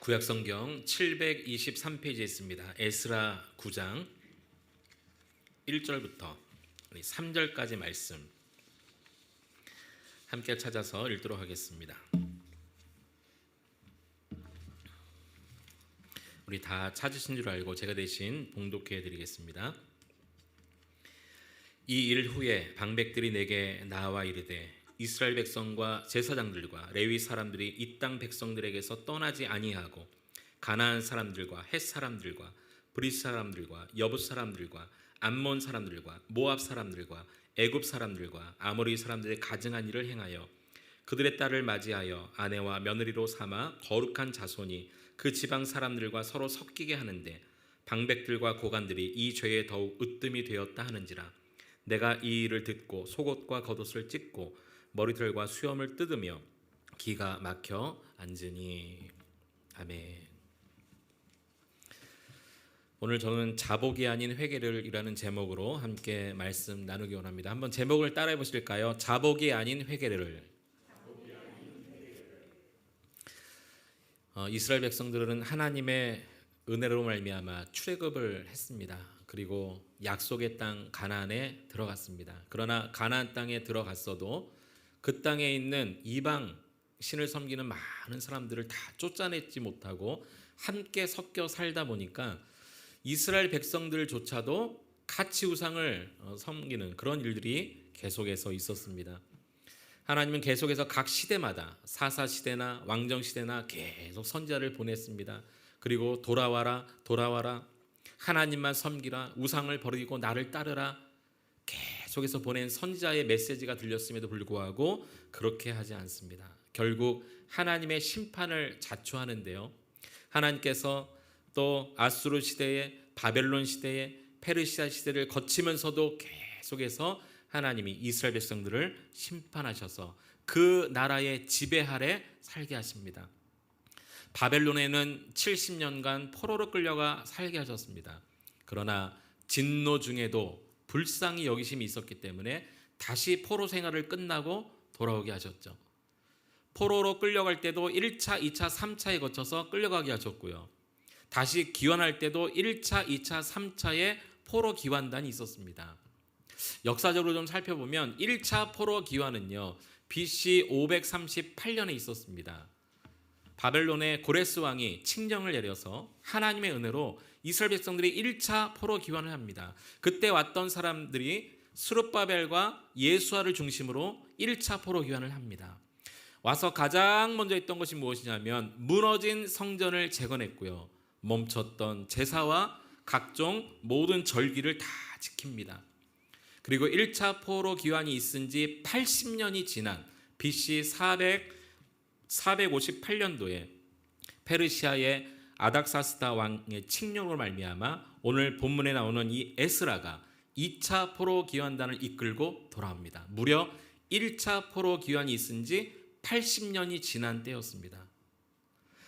구약성경 723페이지에 있습니다. 에스라 9장 1절부터 3절까지 말씀 함께 찾아서 읽도록 하겠습니다. 우리 다 찾으신 줄 알고 제가 대신 봉독해 드리겠습니다. 이 일 후에 방백들이 내게 나와 이르되 이스라엘 백성과 제사장들과 레위 사람들이 이 땅 백성들에게서 떠나지 아니하고 가나안 사람들과 헷 사람들과 브릿 사람들과 여붓 사람들과 암몬 사람들과 모압 사람들과 애굽 사람들과 아모리 사람들의 가증한 일을 행하여 그들의 딸을 맞이하여 아내와 며느리로 삼아 거룩한 자손이 그 지방 사람들과 서로 섞이게 하는데 방백들과 고관들이 이 죄에 더욱 으뜸이 되었다 하는지라. 내가 이 일을 듣고 속옷과 겉옷을 찢고 머리털과 수염을 뜯으며 기가 막혀 앉으니. 아멘. 오늘 저는 자복이 아닌 회개를 이라는 제목으로 함께 말씀 나누기 원합니다. 한번 제목을 따라해 보실까요? 자복이 아닌 회개를. 이스라엘 백성들은 하나님의 은혜로 말미암아 출애굽을 했습니다. 그리고 약속의 땅 가나안에 들어갔습니다. 그러나 가나안 땅에 들어갔어도 그 땅에 있는 이방 신을 섬기는 많은 사람들을 다 쫓아내지 못하고 함께 섞여 살다 보니까 이스라엘 백성들조차도 같이 우상을 섬기는 그런 일들이 계속해서 있었습니다. 하나님은 계속해서 각 시대마다 사사시대나 왕정시대나 계속 선지자를 보냈습니다. 그리고 돌아와라 돌아와라 하나님만 섬기라 우상을 버리고 나를 따르라 계속해서 보낸 선지자의 메시지가 들렸음에도 불구하고 그렇게 하지 않습니다. 결국 하나님의 심판을 자초하는데요. 하나님께서 또 아수르 시대에 바벨론 시대에 페르시아 시대를 거치면서도 계속해서 하나님이 이스라엘 백성들을 심판하셔서 그 나라의 지배 아래 살게 하십니다. 바벨론에는 70년간 포로로 끌려가 살게 하셨습니다. 그러나 진노 중에도 불쌍히 여기심이 있었기 때문에 다시 포로 생활을 끝나고 돌아오게 하셨죠. 포로로 끌려갈 때도 1차, 2차, 3차에 거쳐서 끌려가게 하셨고요. 다시 귀환할 때도 1차, 2차, 3차에 포로 귀환단이 있었습니다. 역사적으로 좀 살펴보면 1차 포로 귀환은요 BC 538년에 있었습니다. 바벨론의 고레스 왕이 칙령을 내려서 하나님의 은혜로 이스라엘 백성들이 1차 포로 귀환을 합니다. 그때 왔던 사람들이 스룹바벨과 예수아를 중심으로 1차 포로 귀환을 합니다. 와서 가장 먼저 했던 것이 무엇이냐면 무너진 성전을 재건했고요. 멈췄던 제사와 각종 모든 절기를 다 지킵니다. 그리고 1차 포로 귀환이 있은 지 80년이 지난 BC 458년도에 페르시아의 아닥사스다 왕의 칙령으로 말미암아 오늘 본문에 나오는 이 에스라가 2차 포로 귀환단을 이끌고 돌아옵니다. 무려 1차 포로 귀환이 있은 지 80년이 지난 때였습니다.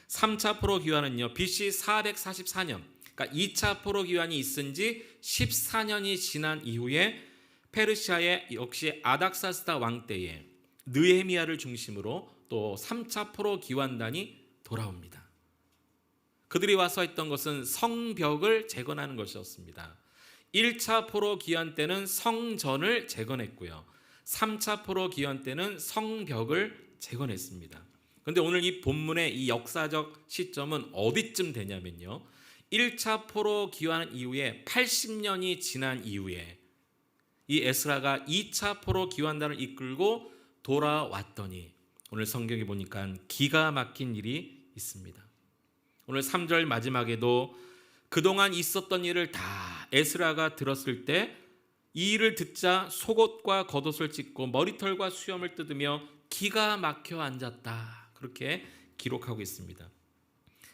3차 포로 귀환은요 BC 444년 그러니까 2차 포로 귀환이 있은 지 14년이 지난 이후에 페르시아의 역시 아닥사스다 왕 때에 느헤미야를 중심으로 또 3차 포로 귀환단이 돌아옵니다. 그들이 와서 했던 것은 성벽을 재건하는 것이었습니다. 1차 포로 귀환 때는 성전을 재건했고요. 3차 포로 귀환 때는 성벽을 재건했습니다. 그런데 오늘 이 본문의 이 역사적 시점은 어디쯤 되냐면요. 1차 포로 귀환 이후에 80년이 지난 이후에 이 에스라가 2차 포로 귀환단을 이끌고 돌아왔더니 오늘 성경에 보니까 기가 막힌 일이 있습니다. 오늘 3절 마지막에도 그동안 있었던 일을 다 에스라가 들었을 때 이 일을 듣자 속옷과 겉옷을 찢고 머리털과 수염을 뜯으며 기가 막혀 앉았다. 그렇게 기록하고 있습니다.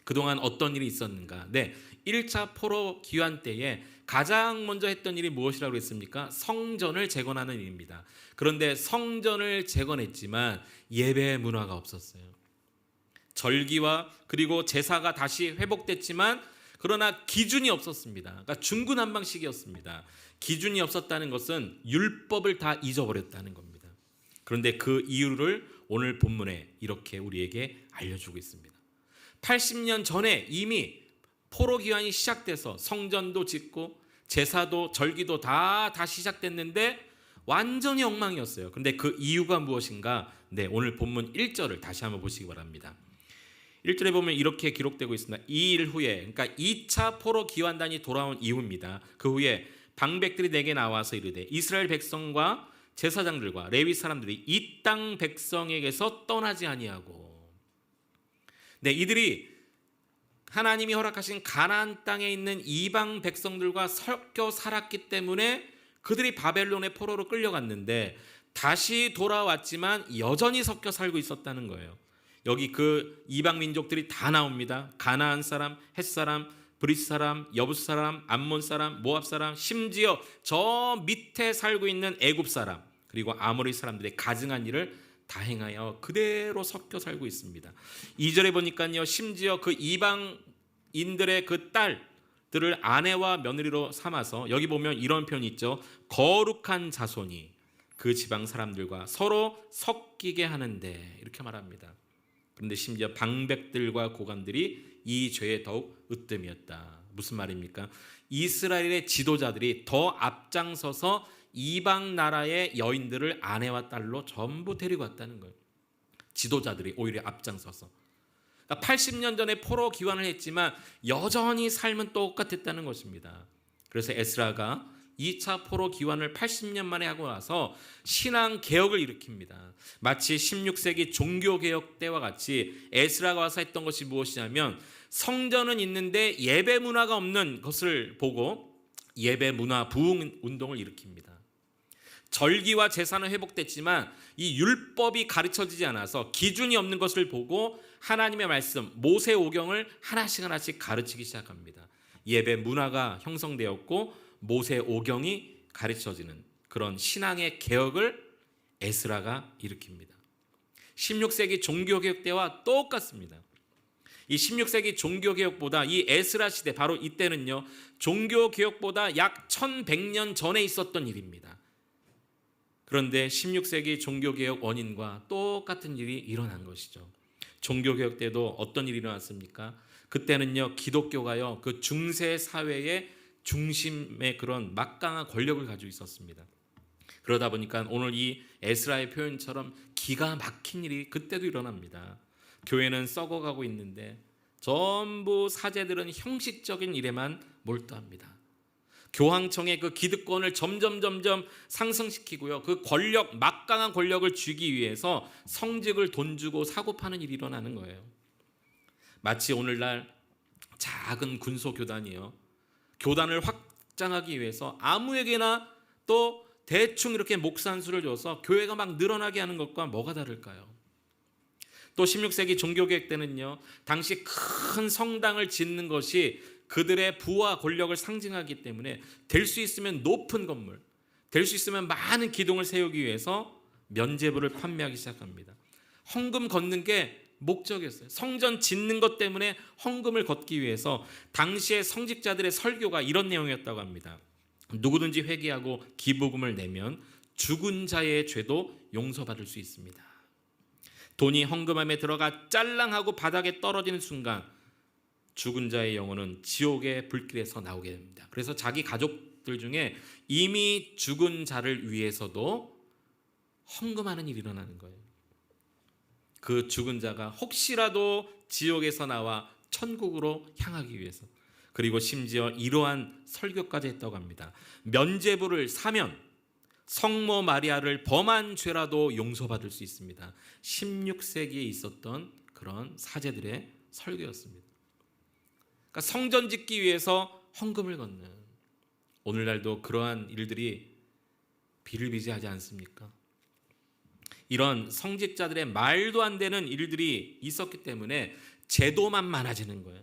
그동안 어떤 일이 있었는가? 네, 1차 포로 귀환 때에 가장 먼저 했던 일이 무엇이라고 했습니까? 성전을 재건하는 일입니다. 그런데 성전을 재건했지만 예배 문화가 없었어요. 절기와 그리고 제사가 다시 회복됐지만 그러나 기준이 없었습니다. 그러니까 중구난방식이었습니다. 기준이 없었다는 것은 율법을 다 잊어버렸다는 겁니다. 그런데 그 이유를 오늘 본문에 이렇게 우리에게 알려주고 있습니다. 80년 전에 이미 포로 귀환이 시작돼서 성전도 짓고 제사도 절기도 다 시작됐는데 완전히 엉망이었어요. 그런데 그 이유가 무엇인가? 네, 오늘 본문 1절을 다시 한번 보시기 바랍니다. 1절에 보면 이렇게 기록되고 있습니다. 이 일 후에, 그러니까 2차 포로 귀환단이 돌아온 이후입니다. 그 후에 방백들이 내게 나와서 이르되 이스라엘 백성과 제사장들과 레위 사람들이 이 땅 백성에게서 떠나지 아니하고, 네, 이들이 하나님이 허락하신 가나안 땅에 있는 이방 백성들과 섞여 살았기 때문에 그들이 바벨론의 포로로 끌려갔는데 다시 돌아왔지만 여전히 섞여 살고 있었다는 거예요. 여기 그 이방 민족들이 다 나옵니다. 가나안 사람, 헷 사람, 브리스 사람, 여부스 사람, 암몬 사람, 모압 사람, 심지어 저 밑에 살고 있는 애굽 사람, 그리고 아모리 사람들의 가증한 일을 다 행하여 그대로 섞여 살고 있습니다. 2절에 보니까요, 심지어 그 이방인들의 그 딸들을 아내와 며느리로 삼아서, 여기 보면 이런 표현이 있죠. 거룩한 자손이 그 지방 사람들과 서로 섞이게 하는데, 이렇게 말합니다. 그런데 심지어 방백들과 고관들이 이 죄에 더욱 으뜸이었다. 무슨 말입니까? 이스라엘의 지도자들이 더 앞장서서 이방 나라의 여인들을 아내와 딸로 전부 데리고 왔다는 거예요. 지도자들이 오히려 앞장서서. 그러니까 80년 전에 포로 귀환을 했지만 여전히 삶은 똑같았다는 것입니다. 그래서 에스라가 2차 포로 귀환을 80년 만에 하고 나서 신앙 개혁을 일으킵니다. 마치 16세기 종교개혁 때와 같이 에스라가 와서 했던 것이 무엇이냐면, 성전은 있는데 예배 문화가 없는 것을 보고 예배 문화 부흥 운동을 일으킵니다. 절기와 제사는 회복됐지만 이 율법이 가르쳐지지 않아서 기준이 없는 것을 보고 하나님의 말씀 모세오경을 하나씩 가르치기 시작합니다. 예배 문화가 형성되었고 모세오경이 가르쳐지는 그런 신앙의 개혁을 에스라가 일으킵니다. 16세기 종교개혁 때와 똑같습니다. 이 16세기 종교개혁보다 이 에스라 시대, 바로 이때는요, 종교개혁보다 약 1100년 전에 있었던 일입니다. 그런데 16세기 종교개혁 원인과 똑같은 일이 일어난 것이죠. 종교개혁 때도 어떤 일이 일어났습니까? 그때는요, 기독교가요, 그 중세 사회의 중심의 그런 막강한 권력을 가지고 있었습니다. 그러다 보니까 오늘 이 에스라의 표현처럼 기가 막힌 일이 그때도 일어납니다. 교회는 썩어가고 있는데 전부 사제들은 형식적인 일에만 몰두합니다. 교황청의 그 기득권을 점점 상승시키고요, 그 권력, 막강한 권력을 쥐기 위해서 성직을 돈 주고 사고 파는 일이 일어나는 거예요. 마치 오늘날 작은 군소교단이요, 교단을 확장하기 위해서 아무에게나 또 대충 이렇게 목산수를 줘서 교회가 막 늘어나게 하는 것과 뭐가 다를까요? 또 16세기 종교개혁 때는요, 당시 큰 성당을 짓는 것이 그들의 부와 권력을 상징하기 때문에 될 수 있으면 높은 건물, 될 수 있으면 많은 기둥을 세우기 위해서 면죄부를 판매하기 시작합니다. 헌금 걷는 게 목적이었어요. 성전 짓는 것 때문에 헌금을 걷기 위해서 당시의 성직자들의 설교가 이런 내용이었다고 합니다. 누구든지 회개하고 기부금을 내면 죽은 자의 죄도 용서받을 수 있습니다. 돈이 헌금함에 들어가 짤랑하고 바닥에 떨어지는 순간 죽은 자의 영혼은 지옥의 불길에서 나오게 됩니다. 그래서 자기 가족들 중에 이미 죽은 자를 위해서도 헌금하는 일이 일어나는 거예요. 그 죽은 자가 혹시라도 지옥에서 나와 천국으로 향하기 위해서. 그리고 심지어 이러한 설교까지 했다고 합니다. 면죄부를 사면 성모 마리아를 범한 죄라도 용서받을 수 있습니다. 16세기에 있었던 그런 사제들의 설교였습니다. 그러니까 성전 짓기 위해서 헌금을 걷는, 오늘날도 그러한 일들이 비일비재하지 않습니까? 이런 성직자들의 말도 안 되는 일들이 있었기 때문에 제도만 많아지는 거예요.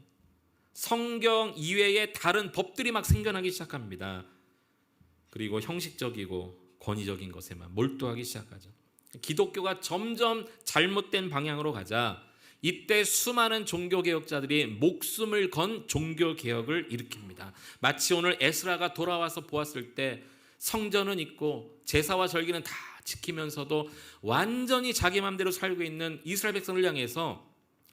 성경 이외의 다른 법들이 막 생겨나기 시작합니다. 그리고 형식적이고 권위적인 것에만 몰두하기 시작하죠. 기독교가 점점 잘못된 방향으로 가자 이때 수많은 종교개혁자들이 목숨을 건 종교개혁을 일으킵니다. 마치 오늘 에스라가 돌아와서 보았을 때 성전은 있고 제사와 절기는 다 지키면서도 완전히 자기 마음대로 살고 있는 이스라엘 백성을 향해서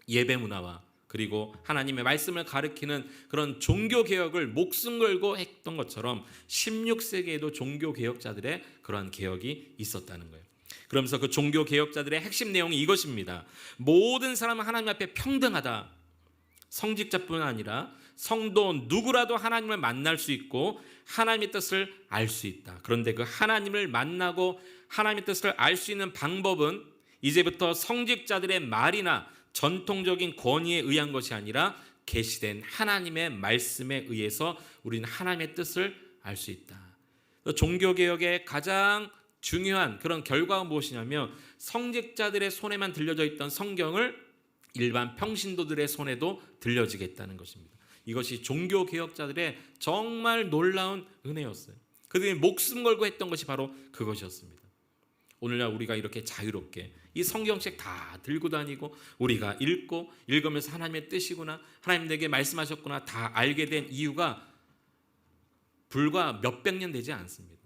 예배 문화와 그리고 하나님의 말씀을 가르치는 그런 종교개혁을 목숨 걸고 했던 것처럼 16세기에도 종교개혁자들의 그러한 개혁이 있었다는 거예요. 그러면서 그 종교개혁자들의 핵심 내용이 이것입니다. 모든 사람은 하나님 앞에 평등하다. 성직자뿐 아니라 성도 누구라도 하나님을 만날 수 있고 하나님의 뜻을 알 수 있다. 그런데 그 하나님을 만나고 하나님의 뜻을 알 수 있는 방법은 이제부터 성직자들의 말이나 전통적인 권위에 의한 것이 아니라 계시된 하나님의 말씀에 의해서 우리는 하나님의 뜻을 알 수 있다. 종교개혁의 가장 중요한 그런 결과가 무엇이냐면 성직자들의 손에만 들려져 있던 성경을 일반 평신도들의 손에도 들려지겠다는 것입니다. 이것이 종교개혁자들의 정말 놀라운 은혜였어요. 그들이 목숨 걸고 했던 것이 바로 그것이었습니다. 오늘날 우리가 이렇게 자유롭게 이 성경책 다 들고 다니고 우리가 읽고 읽으면서 하나님의 뜻이구나, 하나님 내게 말씀하셨구나 다 알게 된 이유가 불과 몇백 년 되지 않습니다.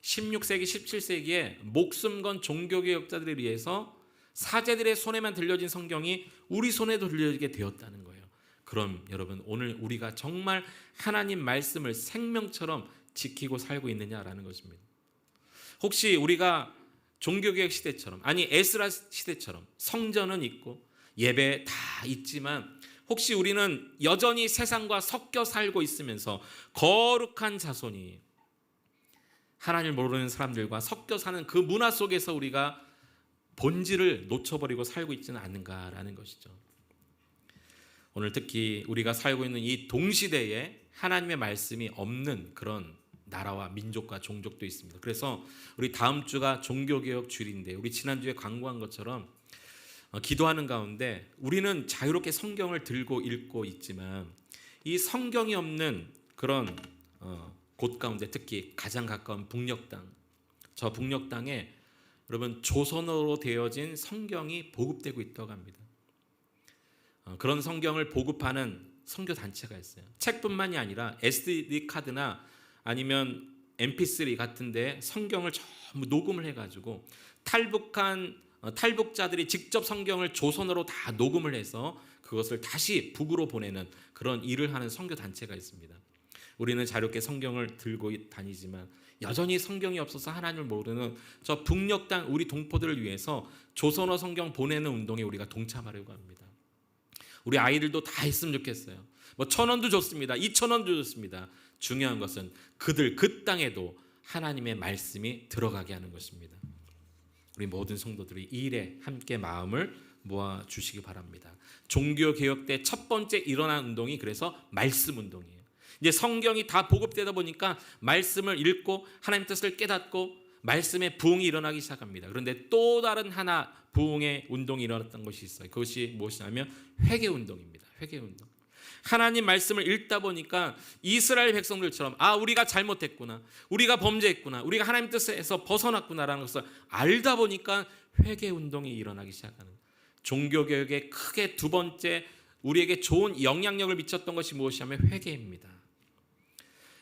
16세기, 17세기에 목숨 건 종교개혁자들에 의해서 사제들의 손에만 들려진 성경이 우리 손에도 들려지게 되었다는 거예요. 그럼 여러분, 오늘 우리가 정말 하나님 말씀을 생명처럼 지키고 살고 있느냐라는 것입니다. 혹시 우리가 종교개혁 시대처럼, 아니 에스라 시대처럼 성전은 있고 예배 다 있지만 혹시 우리는 여전히 세상과 섞여 살고 있으면서 거룩한 자손이 하나님을 모르는 사람들과 섞여 사는 그 문화 속에서 우리가 본질을 놓쳐버리고 살고 있지는 않는가라는 것이죠. 오늘 특히 우리가 살고 있는 이 동시대에 하나님의 말씀이 없는 그런 나라와 민족과 종족도 있습니다. 그래서 우리 다음 주가 종교개혁 주일인데 우리 지난주에 광고한 것처럼 기도하는 가운데 우리는 자유롭게 성경을 들고 읽고 있지만 이 성경이 없는 그런 곳 가운데 특히 가장 가까운 북녘 땅, 저 북녘 땅에 여러분 조선어로 되어진 성경이 보급되고 있다고 합니다. 그런 성경을 보급하는 선교 단체가 있어요. 책뿐만이 아니라 SD 카드나 아니면 MP3 같은데 성경을 전부 녹음을 해가지고 탈북자들이 직접 성경을 조선어로 다 녹음을 해서 그것을 다시 북으로 보내는 그런 일을 하는 선교 단체가 있습니다. 우리는 자유롭게 성경을 들고 다니지만 여전히 성경이 없어서 하나님을 모르는 저 북녘 땅 우리 동포들을 위해서 조선어 성경 보내는 운동에 우리가 동참하려고 합니다. 우리 아이들도 다 했으면 좋겠어요. 뭐 1,000원도 좋습니다. 2,000원도 좋습니다. 중요한 것은 그들 그 땅에도 하나님의 말씀이 들어가게 하는 것입니다. 우리 모든 성도들이 이 일에 함께 마음을 모아 주시기 바랍니다. 종교개혁 때 첫 번째 일어난 운동이 그래서 말씀 운동이에요. 이제 성경이 다 보급되다 보니까 말씀을 읽고 하나님 뜻을 깨닫고 말씀의 부흥이 일어나기 시작합니다. 그런데 또 다른 하나 부흥의 운동이 일어났던 것이 있어요. 그것이 무엇이냐면 회개 운동입니다. 회개 운동. 하나님 말씀을 읽다 보니까 이스라엘 백성들처럼 우리가 잘못했구나, 우리가 범죄했구나, 우리가 하나님 뜻에서 벗어났구나라는 것을 알다 보니까 회개 운동이 일어나기 시작하는, 종교개혁의 크게 두 번째 우리에게 좋은 영향력을 미쳤던 것이 무엇이냐면 회개입니다.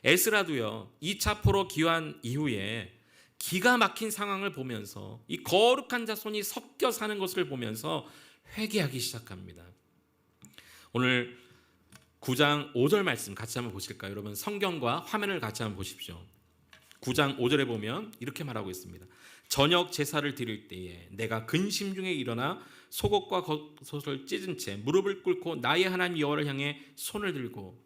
에스라도요 2차 포로 기환 이후에 기가 막힌 상황을 보면서 이 거룩한 자손이 섞여 사는 것을 보면서 회개하기 시작합니다. 오늘 9장 5절 말씀 같이 한번 보실까요? 여러분 성경과 화면을 같이 한번 보십시오. 9장 5절에 보면 이렇게 말하고 있습니다. 저녁 제사를 드릴 때에 내가 근심 중에 일어나 속옷과 겉옷을 찢은 채 무릎을 꿇고 나의 하나님 여호와를 향해 손을 들고,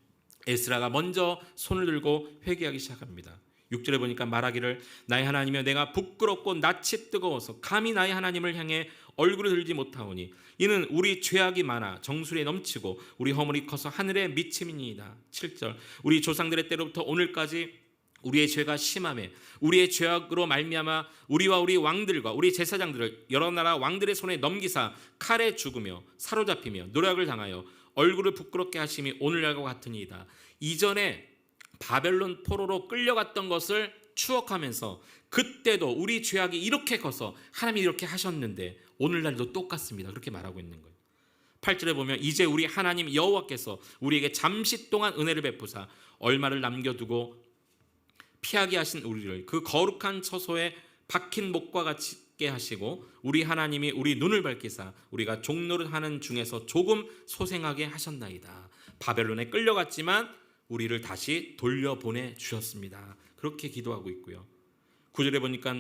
에스라가 먼저 손을 들고 회개하기 시작합니다. 6절에 보니까 말하기를 나의 하나님이여 내가 부끄럽고 낯이 뜨거워서 감히 나의 하나님을 향해 얼굴을 들지 못하오니 이는 우리 죄악이 많아 정수리에 넘치고 우리 허물이 커서 하늘에 미침이니이다. 7절 우리 조상들의 때로부터 오늘까지 우리의 죄가 심하매 우리의 죄악으로 말미암아 우리와 우리 왕들과 우리 제사장들을 여러 나라 왕들의 손에 넘기사 칼에 죽으며 사로잡히며 노략을 당하여 얼굴을 부끄럽게 하심이 오늘날과 같으니이다. 이전에 바벨론 포로로 끌려갔던 것을 추억하면서 그때도 우리 죄악이 이렇게 커서 하나님이 이렇게 하셨는데 오늘날도 똑같습니다. 그렇게 말하고 있는 거예요. 8절에 보면 이제 우리 하나님 여호와께서 우리에게 잠시 동안 은혜를 베푸사 얼마를 남겨두고 피하게 하신 우리를 그 거룩한 처소에 박힌 목과 같이 받게 하시고 우리 하나님이 우리 눈을 밝히사 우리가 종노릇하는 중에서 조금 소생하게 하셨나이다. 바벨론에 끌려갔지만 우리를 다시 돌려보내 주셨습니다. 그렇게 기도하고 있고요. 9절에 보니까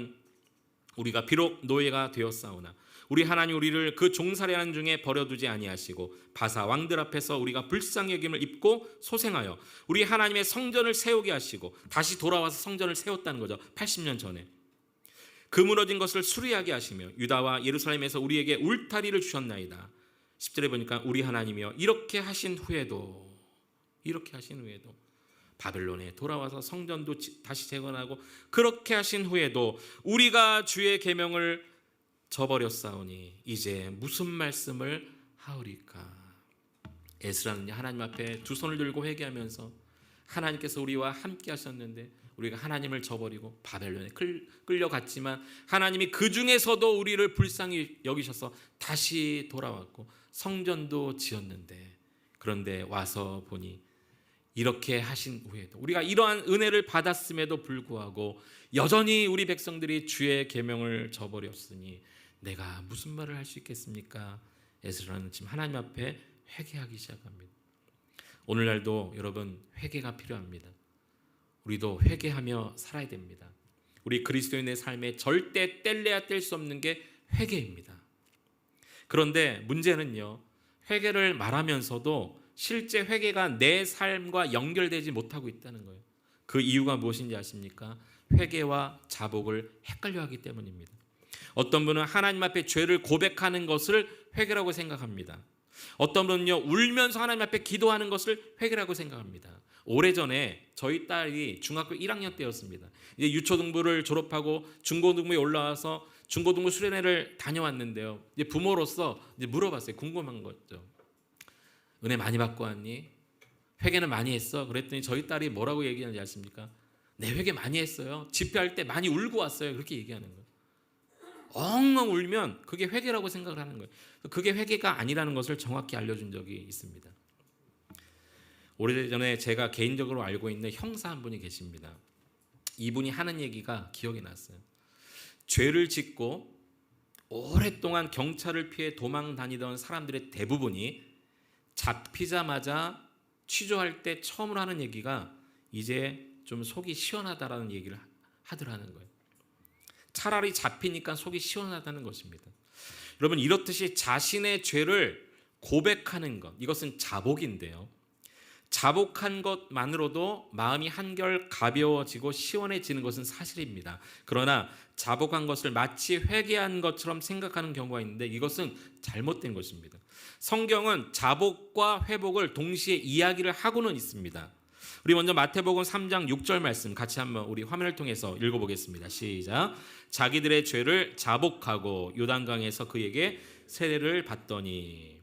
우리가 비록 노예가 되었사오나 우리 하나님 우리를 그 종살이하는 중에 버려두지 아니하시고 바사 왕들 앞에서 우리가 불쌍히 여김을 입고 소생하여 우리 하나님의 성전을 세우게 하시고 다시 돌아와서 성전을 세웠다는 거죠. 80년 전에 그 무너진 것을 수리하게 하시며 유다와 예루살렘에서 우리에게 울타리를 주셨나이다. 10절에 보니까 우리 하나님이여 이렇게 하신 후에도 바벨론에 돌아와서 성전도 다시 재건하고 그렇게 하신 후에도 우리가 주의 계명을 저버렸사오니 이제 무슨 말씀을 하오리까. 에스라는 하나님 앞에 두 손을 들고 회개하면서 하나님께서 우리와 함께 하셨는데 우리가 하나님을 저버리고 바벨론에 끌려갔지만 하나님이 그 중에서도 우리를 불쌍히 여기셔서 다시 돌아왔고 성전도 지었는데 그런데 와서 보니 이렇게 하신 후에도 우리가 이러한 은혜를 받았음에도 불구하고 여전히 우리 백성들이 주의 계명을 저버렸으니 내가 무슨 말을 할 수 있겠습니까? 에스라는 지금 하나님 앞에 회개하기 시작합니다. 오늘날도 여러분 회개가 필요합니다. 우리도 회개하며 살아야 됩니다. 우리 그리스도인의 삶에 절대 뗄래야 뗄 수 없는 게 회개입니다. 그런데 문제는요, 회개를 말하면서도 실제 회개가 내 삶과 연결되지 못하고 있다는 거예요. 그 이유가 무엇인지 아십니까? 회개와 자복을 헷갈려하기 때문입니다. 어떤 분은 하나님 앞에 죄를 고백하는 것을 회개라고 생각합니다. 어떤 분은요, 울면서 하나님 앞에 기도하는 것을 회개라고 생각합니다. 오래전에 저희 딸이 중학교 1학년 때였습니다. 이제 유초등부를 졸업하고 중고등부에 올라와서 중고등부 수련회를 다녀왔는데요. 이제 부모로서 이제 물어봤어요. 궁금한 거죠. 은혜 많이 받고 왔니? 회개는 많이 했어? 그랬더니 저희 딸이 뭐라고 얘기하는지 아십니까? 네, 회개 많이 했어요. 집회할 때 많이 울고 왔어요. 그렇게 얘기하는 거예요. 엉엉 울면 그게 회개라고 생각을 하는 거예요. 그게 회개가 아니라는 것을 정확히 알려준 적이 있습니다. 오래전에 제가 개인적으로 알고 있는 형사 한 분이 계십니다. 이분이 하는 얘기가 기억이 났어요. 죄를 짓고 오랫동안 경찰을 피해 도망 다니던 사람들의 대부분이 잡히자마자 취조할 때 처음으로 하는 얘기가 이제 좀 속이 시원하다라는 얘기를 하더라는 거예요. 차라리 잡히니까 속이 시원하다는 것입니다. 여러분, 이렇듯이 자신의 죄를 고백하는 것, 이것은 자복인데요. 자복한 것만으로도 마음이 한결 가벼워지고 시원해지는 것은 사실입니다. 그러나 자복한 것을 마치 회개한 것처럼 생각하는 경우가 있는데 이것은 잘못된 것입니다. 성경은 자복과 회복을 동시에 이야기를 하고는 있습니다. 우리 먼저 마태복음 3장 6절 말씀 같이 한번 우리 화면을 통해서 읽어보겠습니다. 시작. 자기들의 죄를 자복하고 요단강에서 그에게 세례를 받더니.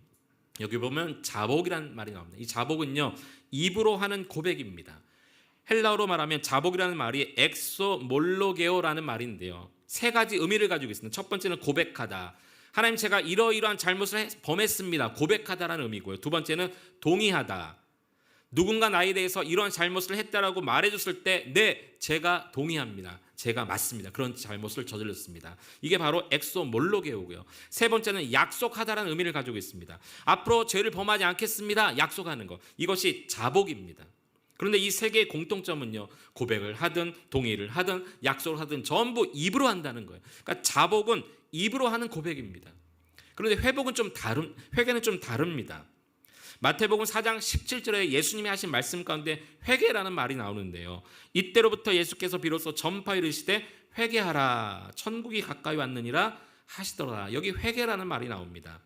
여기 보면 자복이라는 말이 나옵니다. 이 자복은요, 입으로 하는 고백입니다. 헬라어로 말하면 자복이라는 말이 엑소몰로게오라는 말인데요, 세 가지 의미를 가지고 있습니다. 첫 번째는 고백하다. 하나님, 제가 이러이러한 잘못을 범했습니다. 고백하다라는 의미고요. 두 번째는 동의하다. 누군가 나에 대해서 이런 잘못을 했다라고 말해줬을 때 네, 제가 동의합니다. 제가 맞습니다. 그런 잘못을 저질렀습니다. 이게 바로 엑소몰로게오고요. 세 번째는 약속하다라는 의미를 가지고 있습니다. 앞으로 죄를 범하지 않겠습니다. 약속하는 것. 이것이 자복입니다. 그런데 이 세 개의 공통점은요, 고백을 하든 동의를 하든 약속을 하든 전부 입으로 한다는 거예요. 그러니까 자복은 입으로 하는 고백입니다. 그런데 회개는 좀 다릅니다. 마태복음 4장 17절에 예수님이 하신 말씀 가운데 회개라는 말이 나오는데요, 이때로부터 예수께서 비로소 전파 이르시되 회개하라, 천국이 가까이 왔느니라 하시더라. 여기 회개라는 말이 나옵니다.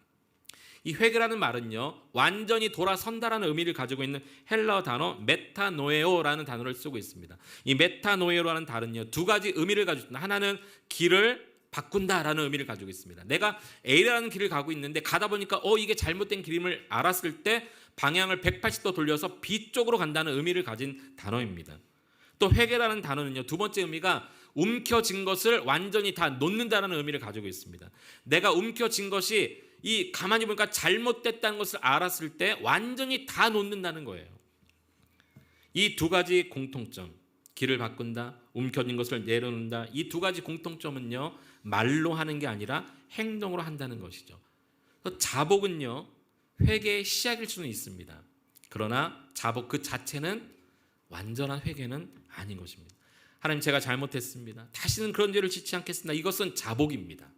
이 회개라는 말은요, 완전히 돌아선다라는 의미를 가지고 있는 헬라어 단어 메타노에오라는 단어를 쓰고 있습니다. 이 메타노에오라는 단어는요, 두 가지 의미를 가지고 있습니다. 하나는 길을 바꾼다라는 의미를 가지고 있습니다. 내가 A라는 길을 가고 있는데 가다 보니까 이게 잘못된 길임을 알았을 때 방향을 180도 돌려서 B 쪽으로 간다는 의미를 가진 단어입니다. 또 회개라는 단어는요, 두 번째 의미가 움켜진 것을 완전히 다 놓는다는 의미를 가지고 있습니다. 내가 움켜진 것이 가만히 보니까 잘못됐다는 것을 알았을 때 완전히 다 놓는다는 거예요. 이 두 가지 공통점, 길을 바꾼다, 움켜진 것을 내려놓는다, 이 두 가지 공통점은요, 말로 하는 게 아니라 행동으로 한다는 것이죠. 자복은요, 회개의 시작일 수는 있습니다. 그러나 자복 그 자체는 완전한 회개는 아닌 것입니다. 하나님, 제가 잘못했습니다. 다시는 그런 죄를 짓지 않겠습니다. 이것은 자복입니다.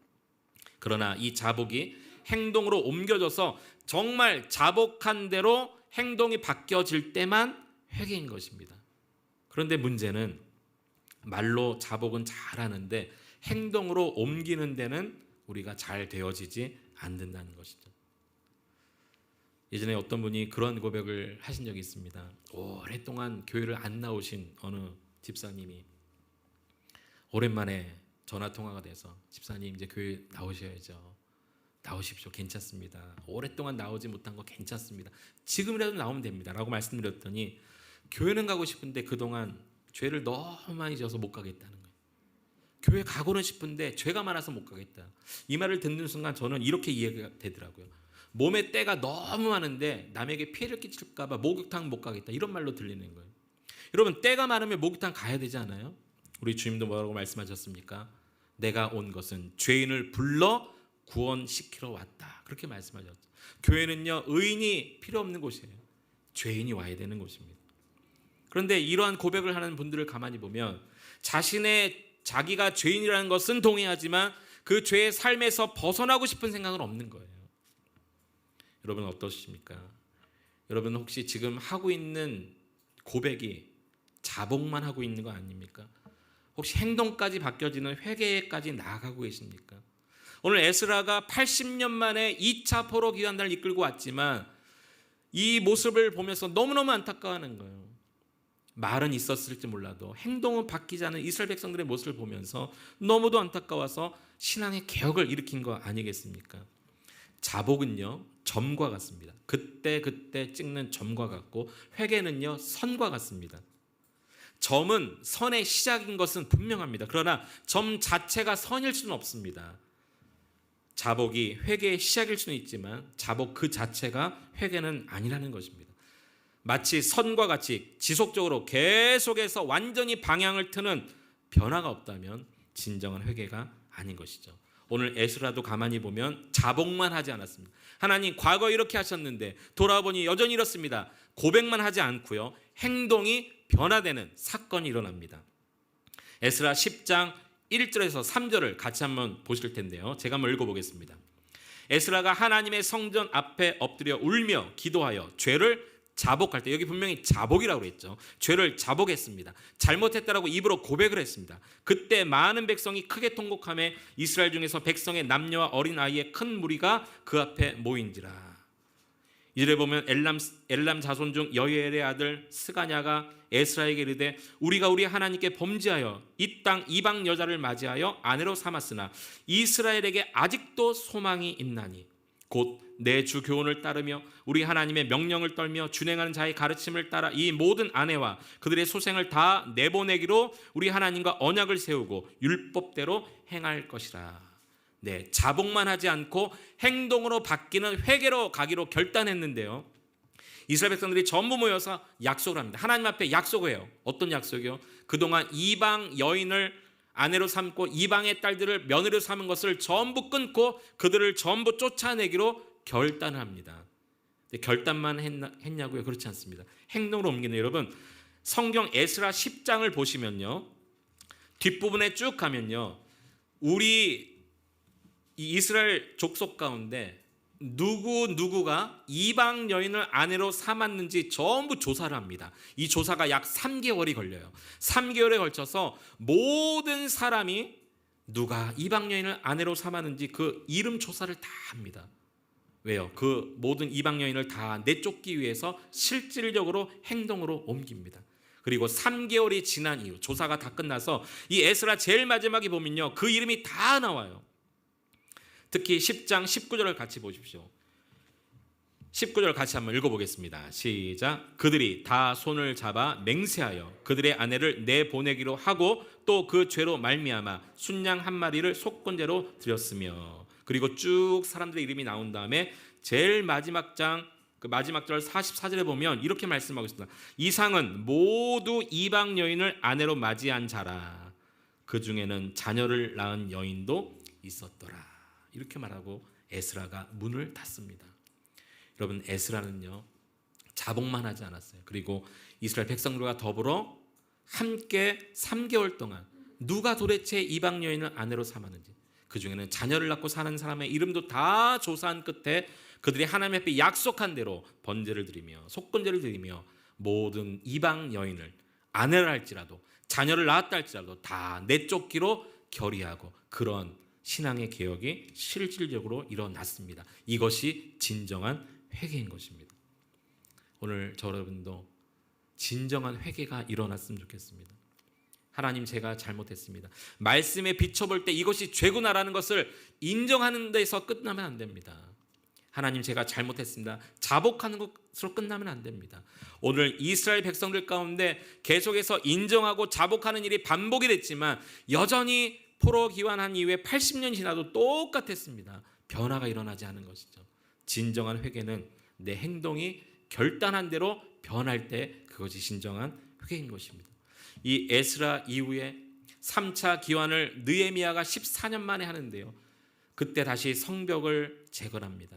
그러나 이 자복이 행동으로 옮겨져서 정말 자복한 대로 행동이 바뀌어질 때만 회개인 것입니다. 그런데 문제는 말로 자복은 잘하는데 행동으로 옮기는 데는 우리가 잘 되어지지 않는다는 것이죠. 예전에 어떤 분이 그런 고백을 하신 적이 있습니다. 오랫동안 교회를 안 나오신 어느 집사님이 오랜만에 전화 통화가 돼서, 집사님 이제 교회 나오셔야죠. 나오십시오. 괜찮습니다. 오랫동안 나오지 못한 거 괜찮습니다. 지금이라도 나오면 됩니다. 라고 말씀드렸더니 교회는 가고 싶은데 그동안 죄를 너무 많이 지어서 못 가겠다는 거예요. 교회 가고는 싶은데 죄가 많아서 못 가겠다. 이 말을 듣는 순간 저는 이렇게 이해가 되더라고요. 몸에 때가 너무 많은데 남에게 피해를 끼칠까 봐 목욕탕 못 가겠다. 이런 말로 들리는 거예요. 여러분, 때가 많으면 목욕탕 가야 되지 않아요? 우리 주님도 뭐라고 말씀하셨습니까? 내가 온 것은 죄인을 불러 구원시키러 왔다. 그렇게 말씀하셨죠. 교회는요, 의인이 필요 없는 곳이에요. 죄인이 와야 되는 곳입니다. 그런데 이러한 고백을 하는 분들을 가만히 보면 자기가 죄인이라는 것은 동의하지만 그 죄의 삶에서 벗어나고 싶은 생각은 없는 거예요. 여러분 어떠십니까? 여러분 혹시 지금 하고 있는 고백이 자복만 하고 있는 거 아닙니까? 혹시 행동까지 바뀌어지는 회개까지 나아가고 계십니까? 오늘 에스라가 80년 만에 2차 포로 귀환단을 이끌고 왔지만 이 모습을 보면서 너무너무 안타까워하는 거예요. 말은 있었을지 몰라도 행동은 바뀌지 않은 이스라엘 백성들의 모습을 보면서 너무도 안타까워서 신앙의 개혁을 일으킨 거 아니겠습니까? 자복은요, 점과 같습니다. 그때 찍는 점과 같고 회개는요, 선과 같습니다. 점은 선의 시작인 것은 분명합니다. 그러나 점 자체가 선일 수는 없습니다. 자복이 회개의 시작일 수는 있지만 자복 그 자체가 회개는 아니라는 것입니다. 마치 선과 같이 지속적으로 계속해서 완전히 방향을 트는 변화가 없다면 진정한 회개가 아닌 것이죠. 오늘 에스라도 가만히 보면 자복만 하지 않았습니다. 하나님, 과거 이렇게 하셨는데 돌아보니 여전히 이렇습니다. 고백만 하지 않고요, 행동이 변화되는 사건이 일어납니다. 에스라 10장 1절에서 3절을 같이 한번 보실 텐데요. 제가 한번 읽어보겠습니다. 에스라가 하나님의 성전 앞에 엎드려 울며 기도하여 죄를 자복할 때, 여기 분명히 자복이라고 그랬죠. 죄를 자복했습니다. 잘못했다라고 입으로 고백을 했습니다. 그때 많은 백성이 크게 통곡하며 이스라엘 중에서 백성의 남녀와 어린 아이의 큰 무리가 그 앞에 모인지라. 이절에 보면 엘람 자손 중 여엘의 아들 스가냐가 에스라에게 이르되 우리가 우리 하나님께 범죄하여 이 땅 이방 여자를 맞이하여 아내로 삼았으나 이스라엘에게 아직도 소망이 있나니 곧 내 주 교훈을 따르며 우리 하나님의 명령을 떨며 준행하는 자의 가르침을 따라 이 모든 아내와 그들의 소생을 다 내보내기로 우리 하나님과 언약을 세우고 율법대로 행할 것이라. 네, 자복만 하지 않고 행동으로 바뀌는 회개로 가기로 결단했는데요. 이스라엘 백성들이 전부 모여서 약속을 합니다. 하나님 앞에 약속을 해요. 어떤 약속이요? 그동안 이방 여인을 아내로 삼고 이방의 딸들을 며느리로 삼은 것을 전부 끊고 그들을 전부 쫓아내기로 결단을 합니다. 결단만 했냐고요? 그렇지 않습니다. 행동으로 옮기는, 여러분 성경 에스라 10장을 보시면요, 뒷부분에 쭉 가면요, 우리 이 이스라엘 족속 가운데 누구가 이방 여인을 아내로 삼았는지 전부 조사를 합니다. 이 조사가 약 3개월이 걸려요. 3개월에 걸쳐서 모든 사람이 누가 이방 여인을 아내로 삼았는지 그 이름 조사를 다 합니다. 왜요? 그 모든 이방 여인을 다 내쫓기 위해서 실질적으로 행동으로 옮깁니다. 그리고 3개월이 지난 이후 조사가 다 끝나서 이 에스라 제일 마지막에 보면요, 그 이름이 다 나와요. 특히 10장 19절을 같이 보십시오. 19절 같이 한번 읽어보겠습니다. 시작. 그들이 다 손을 잡아 맹세하여 그들의 아내를 내보내기로 하고 또 그 죄로 말미암아 순양 한 마리를 속건제로 드렸으며. 그리고 쭉 사람들의 이름이 나온 다음에 제일 마지막 장 그 마지막 절 44절에 보면 이렇게 말씀하고 있습니다. 이상은 모두 이방 여인을 아내로 맞이한 자라. 그 중에는 자녀를 낳은 여인도 있었더라. 이렇게 말하고 에스라가 문을 닫습니다. 여러분, 에스라는요 자복만 하지 않았어요. 그리고 이스라엘 백성들과 더불어 함께 3개월 동안 누가 도대체 이방 여인을 아내로 삼았는지, 그 중에는 자녀를 낳고 사는 사람의 이름도 다 조사한 끝에 그들이 하나님 앞에 약속한 대로 번제를 드리며 속건제를 드리며 모든 이방 여인을 아내를 할지라도 자녀를 낳았다 할지라도 다 내쫓기로 결의하고, 그런 신앙의 개혁이 실질적으로 일어났습니다. 이것이 진정한 회개인 것입니다. 오늘 저 여러분도 진정한 회개가 일어났으면 좋겠습니다. 하나님, 제가 잘못했습니다. 말씀에 비춰볼 때 이것이 죄구나라는 것을 인정하는 데서 끝나면 안 됩니다. 하나님, 제가 잘못했습니다. 자복하는 것으로 끝나면 안 됩니다. 오늘 이스라엘 백성들 가운데 계속해서 인정하고 자복하는 일이 반복이 됐지만 여전히 포로 귀환한 이후에 80년이 지나도 똑같았습니다. 변화가 일어나지 않은 것이죠. 진정한 회개는 내 행동이 결단한 대로 변할 때 그것이 진정한 회개인 것입니다. 이 에스라 이후에 3차 기환을 느헤미야가 14년 만에 하는데요, 그때 다시 성벽을 재건합니다.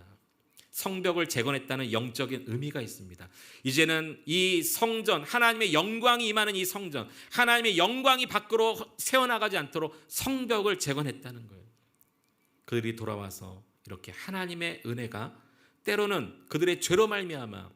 성벽을 재건했다는 영적인 의미가 있습니다. 이제는 이 성전, 하나님의 영광이 임하는 이 성전, 하나님의 영광이 밖으로 새어나가지 않도록 성벽을 재건했다는 거예요. 그들이 돌아와서 이렇게 하나님의 은혜가, 때로는 그들의 죄로 말미암아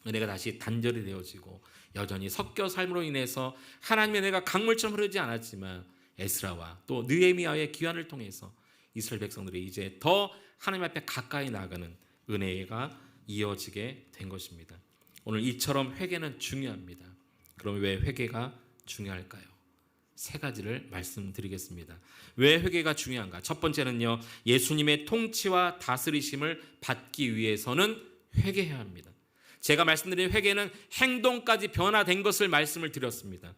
은혜가 다시 단절이 되어지고 여전히 섞여 삶으로 인해서 하나님의 은혜가 강물처럼 흐르지 않았지만 에스라와 또 느헤미야의 기환을 통해서 이스라엘 백성들이 이제 더 하나님 앞에 가까이 나가는 은혜가 이어지게 된 것입니다. 오늘 이처럼 회개는 중요합니다. 그럼 왜 회개가 중요할까요? 세 가지를 말씀드리겠습니다. 왜 회개가 중요한가? 첫 번째는요, 예수님의 통치와 다스리심을 받기 위해서는 회개해야 합니다. 제가 말씀드린 회개는 행동까지 변화된 것을 말씀을 드렸습니다.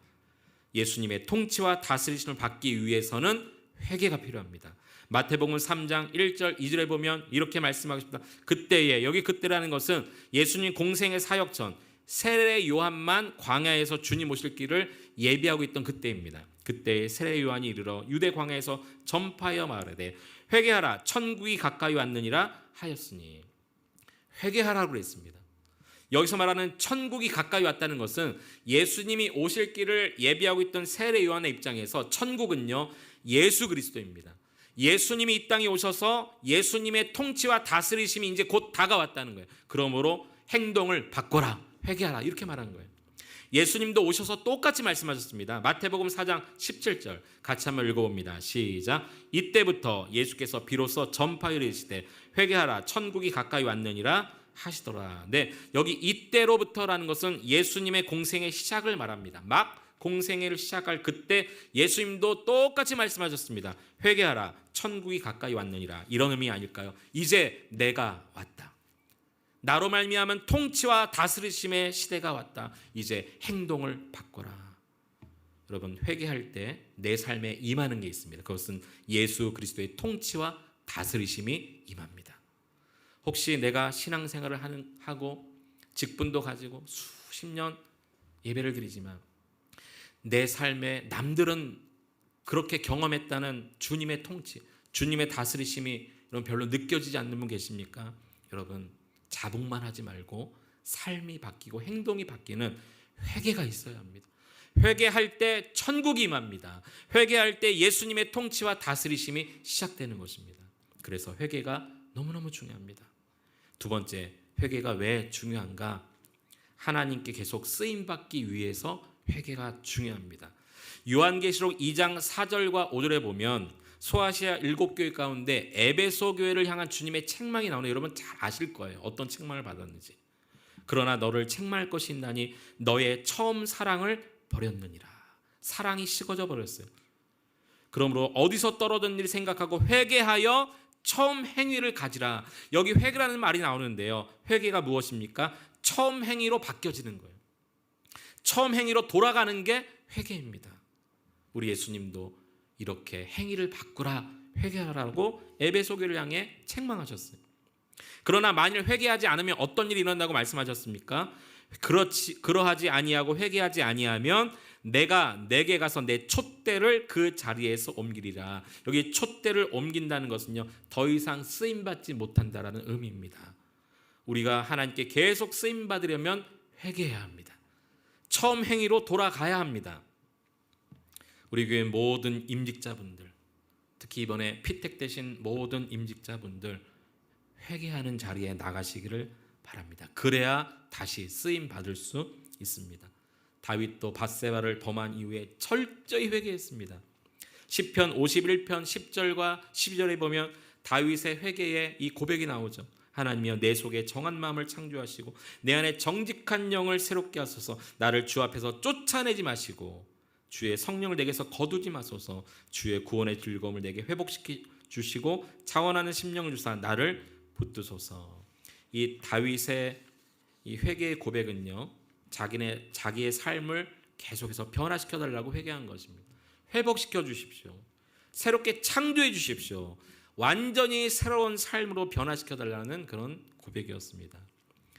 예수님의 통치와 다스리심을 받기 위해서는 회개가 필요합니다. 마태복음 3장 1절 2절에 보면 이렇게 말씀하십니다. 그때에, 여기 그때라는 것은 예수님 공생의 사역 전 세례 요한만 광야에서 주님 오실 길을 예비하고 있던 그때입니다. 그때에 세례 요한이 이르러 유대 광야에서 전파하여 말하되 회개하라, 천국이 가까이 왔느니라 하였으니, 회개하라고 그랬습니다. 여기서 말하는 천국이 가까이 왔다는 것은 예수님이 오실 길을 예비하고 있던 세례 요한의 입장에서 천국은요, 예수 그리스도입니다. 예수님이 이 땅에 오셔서 예수님의 통치와 다스리심이 이제 곧 다가왔다는 거예요. 그러므로 행동을 바꿔라, 회개하라, 이렇게 말한 거예요. 예수님도 오셔서 똑같이 말씀하셨습니다. 마태복음 4장 17절 같이 한번 읽어봅니다. 시작. 이때부터 예수께서 비로소 전파하여 이르시되 회개하라, 천국이 가까이 왔느니라 하시더라. 네, 여기 이때로부터라는 것은 예수님의 공생의 시작을 말합니다. 막 공생애를 시작할 그때 예수님도 똑같이 말씀하셨습니다. 회개하라, 천국이 가까이 왔느니라. 이런 의미 아닐까요? 이제 내가 왔다. 나로 말미암은 통치와 다스리심의 시대가 왔다. 이제 행동을 바꿔라. 여러분, 회개할 때 내 삶에 임하는 게 있습니다. 그것은 예수 그리스도의 통치와 다스리심이 임합니다. 혹시 내가 신앙생활을 하고 직분도 가지고 수십 년 예배를 드리지만 내 삶에 남들은 그렇게 경험했다는 주님의 통치, 주님의 다스리심이 여러분 별로 느껴지지 않는 분 계십니까? 여러분, 자복만 하지 말고 삶이 바뀌고 행동이 바뀌는 회개가 있어야 합니다. 회개할 때 천국이 임합니다. 회개할 때 예수님의 통치와 다스리심이 시작되는 것입니다. 그래서 회개가 너무너무 중요합니다. 두 번째, 회개가 왜 중요한가? 하나님께 계속 쓰임받기 위해서 회개가 중요합니다. 요한계시록 2장 4절과 5절에 보면 소아시아 7교회 가운데 에베소 교회를 향한 주님의 책망이 나오는, 여러분 잘 아실 거예요. 어떤 책망을 받았는지. 그러나 너를 책망할 것이 있나니 너의 처음 사랑을 버렸느니라. 사랑이 식어져 버렸어요. 그러므로 어디서 떨어진 일 생각하고 회개하여 처음 행위를 가지라. 여기 회개라는 말이 나오는데요, 회개가 무엇입니까? 처음 행위로 바뀌어지는 거예요. 처음 행위로 돌아가는 게 회개입니다. 우리 예수님도 이렇게 행위를 바꾸라, 회개하라고 에베소 교회를 향해 책망하셨어요. 그러나 만일 회개하지 않으면 어떤 일이 일어난다고 말씀하셨습니까? 그러하지 아니하고 회개하지 아니하면 내가 내게 가서 내 촛대를 그 자리에서 옮기리라. 여기 촛대를 옮긴다는 것은요, 더 이상 쓰임받지 못한다라는 의미입니다. 우리가 하나님께 계속 쓰임받으려면 회개해야 합니다. 처음 행위로 돌아가야 합니다. 우리 교회 모든 임직자분들, 특히 이번에 피택되신 모든 임직자분들, 회개하는 자리에 나가시기를 바랍니다. 그래야 다시 쓰임 받을 수 있습니다. 다윗도 밧세바를 범한 이후에 철저히 회개했습니다. 시편 51편 10절과 12절에 보면 다윗의 회개에 이 고백이 나오죠. 하나님이여, 내 속에 정한 마음을 창조하시고 내 안에 정직한 영을 새롭게 하소서. 나를 주 앞에서 쫓아내지 마시고 주의 성령을 내게서 거두지 마소서. 주의 구원의 즐거움을 내게 회복시켜 주시고 자원하는 심령을 주사 나를 붙드소서. 이 다윗의 이 회개의 고백은요, 자기의 삶을 계속해서 변화시켜 달라고 회개한 것입니다. 회복시켜 주십시오. 새롭게 창조해 주십시오. 완전히 새로운 삶으로 변화시켜 달라는 그런 고백이었습니다.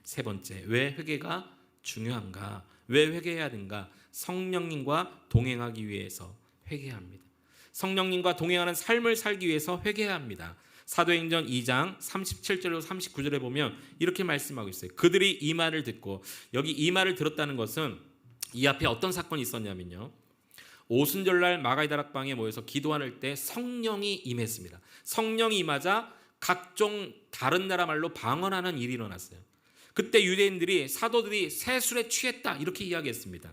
세 번째, 왜 회개가 중요한가? 왜 회개해야 하는가? 성령님과 동행하기 위해서 회개합니다. 성령님과 동행하는 삶을 살기 위해서 회개해야 합니다. 사도행전 2장 37절로 39절에 보면 이렇게 말씀하고 있어요. 그들이 이 말을 듣고, 여기 이 말을 들었다는 것은 이 앞에 어떤 사건이 있었냐면요, 오순절날 마가의 다락방에 모여서 기도할 때 성령이 임했습니다. 성령이 임하자 각종 다른 나라 말로 방언하는 일이 일어났어요. 그때 유대인들이, 사도들이 새 술에 취했다 이렇게 이야기했습니다.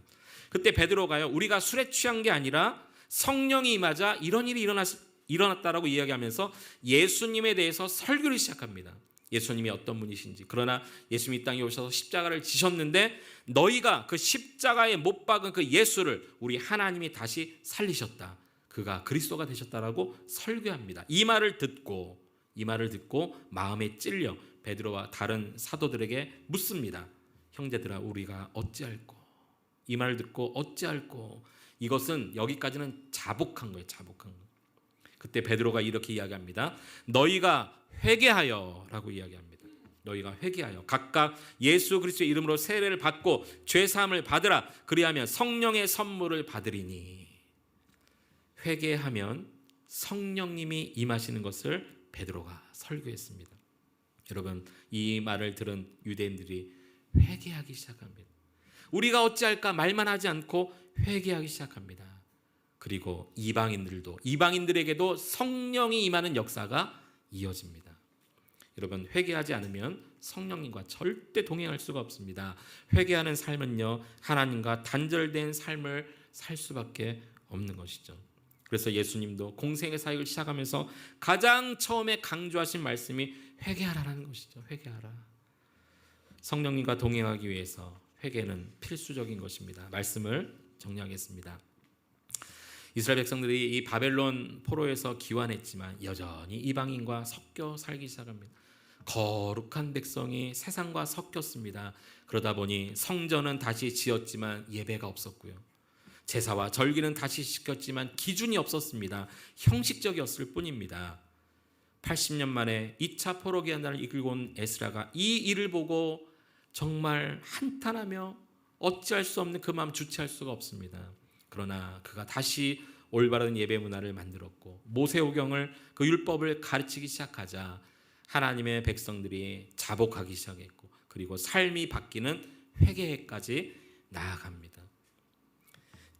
그때 베드로가요, 우리가 술에 취한 게 아니라 성령이 임하자 이런 일이 일어났다라고 이야기하면서 예수님에 대해서 설교를 시작합니다. 예수님이 어떤 분이신지, 그러나 예수님이 이 땅에 오셔서 십자가를 지셨는데 너희가 그 십자가에 못 박은 그 예수를 우리 하나님이 다시 살리셨다, 그가 그리스도가 되셨다라고 설교합니다. 이 말을 듣고 마음에 찔려 베드로와 다른 사도들에게 묻습니다. 형제들아, 우리가 어찌할꼬? 이 말을 듣고 어찌할꼬? 이것은 여기까지는 자복한 거예요. 자복한 거. 그때 베드로가 이렇게 이야기합니다. 너희가 회개하여 라고 이야기합니다. 너희가 회개하여 각각 예수 그리스도의 이름으로 세례를 받고 죄사함을 받으라. 그리하면 성령의 선물을 받으리니. 회개하면 성령님이 임하시는 것을 베드로가 설교했습니다. 여러분, 이 말을 들은 유대인들이 회개하기 시작합니다. 우리가 어찌할까 말만 하지 않고 회개하기 시작합니다. 그리고 이방인들에게도 성령이 임하는 역사가 이어집니다. 여러분, 회개하지 않으면 성령님과 절대 동행할 수가 없습니다. 회개하는 삶은요, 하나님과 단절된 삶을 살 수밖에 없는 것이죠. 그래서 예수님도 공생의 사역을 시작하면서 가장 처음에 강조하신 말씀이 회개하라는 것이죠. 회개하라. 성령님과 동행하기 위해서 회개는 필수적인 것입니다. 말씀을 정리하겠습니다. 이스라엘 백성들이 이 바벨론 포로에서 기환했지만 여전히 이방인과 섞여 살기 시작합니다. 거룩한 백성이 세상과 섞였습니다. 그러다 보니 성전은 다시 지었지만 예배가 없었고요, 제사와 절기는 다시 지켰지만 기준이 없었습니다. 형식적이었을 뿐입니다. 80년 만에 2차 포로 기환단을 이끌고 온 에스라가 이 일을 보고 정말 한탄하며 어찌할 수 없는 그 마음 주체할 수가 없습니다. 그러나 그가 다시 올바른 예배 문화를 만들었고 모세오경을, 그 율법을 가르치기 시작하자 하나님의 백성들이 자복하기 시작했고, 그리고 삶이 바뀌는 회개까지 나아갑니다.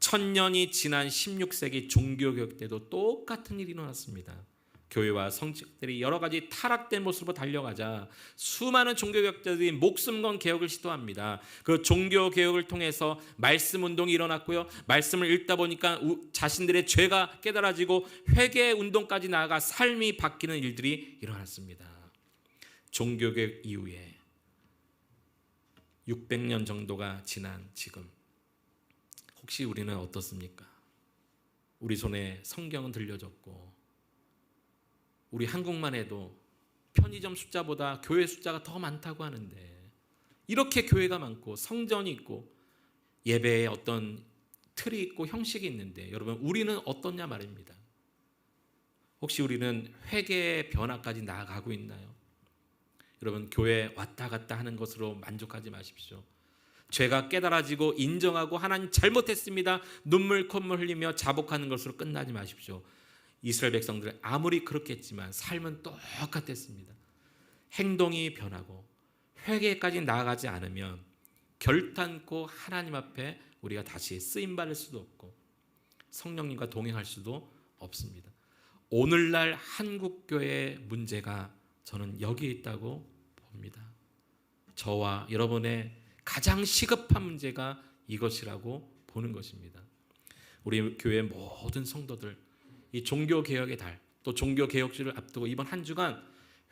1000년이 지난 16세기 종교개혁 때도 똑같은 일이 일어났습니다. 교회와 성직들이 여러 가지 타락된 모습으로 달려가자 수많은 종교개혁자들이 목숨 건 개혁을 시도합니다. 그 종교개혁을 통해서 말씀 운동이 일어났고요, 말씀을 읽다 보니까 자신들의 죄가 깨달아지고 회개 운동까지 나아가 삶이 바뀌는 일들이 일어났습니다. 종교개혁 이후에 600년 정도가 지난 지금 혹시 우리는 어떻습니까? 우리 손에 성경은 들려졌고, 우리 한국만 해도 편의점 숫자보다 교회 숫자가 더 많다고 하는데, 이렇게 교회가 많고 성전이 있고 예배에 어떤 틀이 있고 형식이 있는데, 여러분 우리는 어떻냐 말입니다. 혹시 우리는 회개의 변화까지 나아가고 있나요? 여러분, 교회 왔다 갔다 하는 것으로 만족하지 마십시오. 죄가 깨달아지고 인정하고 하나님 잘못했습니다. 눈물 콧물 흘리며 자복하는 것으로 끝나지 마십시오. 이스라엘 백성들은 아무리 그렇겠지만 삶은 똑같았습니다. 행동이 변하고 회개까지 나아가지 않으면 결단코 하나님 앞에 우리가 다시 쓰임받을 수도 없고 성령님과 동행할 수도 없습니다. 오늘날 한국교회의 문제가 저는 여기에 있다고 봅니다. 저와 여러분의 가장 시급한 문제가 이것이라고 보는 것입니다. 우리 교회 모든 성도들 이 종교개혁의 달, 또 종교개혁주를 앞두고 이번 한 주간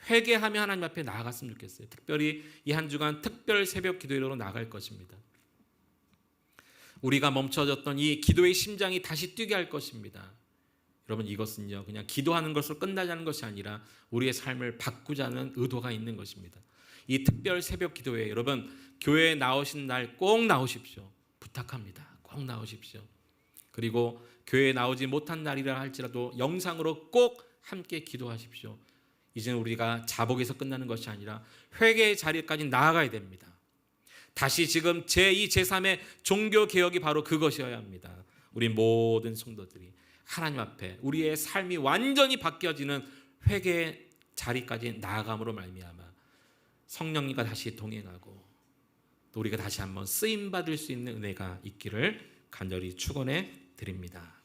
회개하며 하나님 앞에 나아갔으면 좋겠어요. 특별히 이 한 주간 특별 새벽 기도회로 나갈 것입니다. 우리가 멈춰졌던 이 기도의 심장이 다시 뛰게 할 것입니다. 여러분, 이것은요 그냥 기도하는 것으로 끝나자는 것이 아니라 우리의 삶을 바꾸자는 의도가 있는 것입니다. 이 특별 새벽 기도회, 여러분 교회에 나오신 날 꼭 나오십시오. 부탁합니다. 꼭 나오십시오. 그리고 교회에 나오지 못한 날이라 할지라도 영상으로 꼭 함께 기도하십시오. 이제는 우리가 자복에서 끝나는 것이 아니라 회개의 자리까지 나아가야 됩니다. 다시 지금 제2, 제3의 종교개혁이 바로 그것이어야 합니다. 우리 모든 성도들이 하나님 앞에 우리의 삶이 완전히 바뀌어지는 회개의 자리까지 나아감으로 말미암아 성령님과 다시 동행하고 또 우리가 다시 한번 쓰임받을 수 있는 은혜가 있기를 간절히 축원해 드립니다.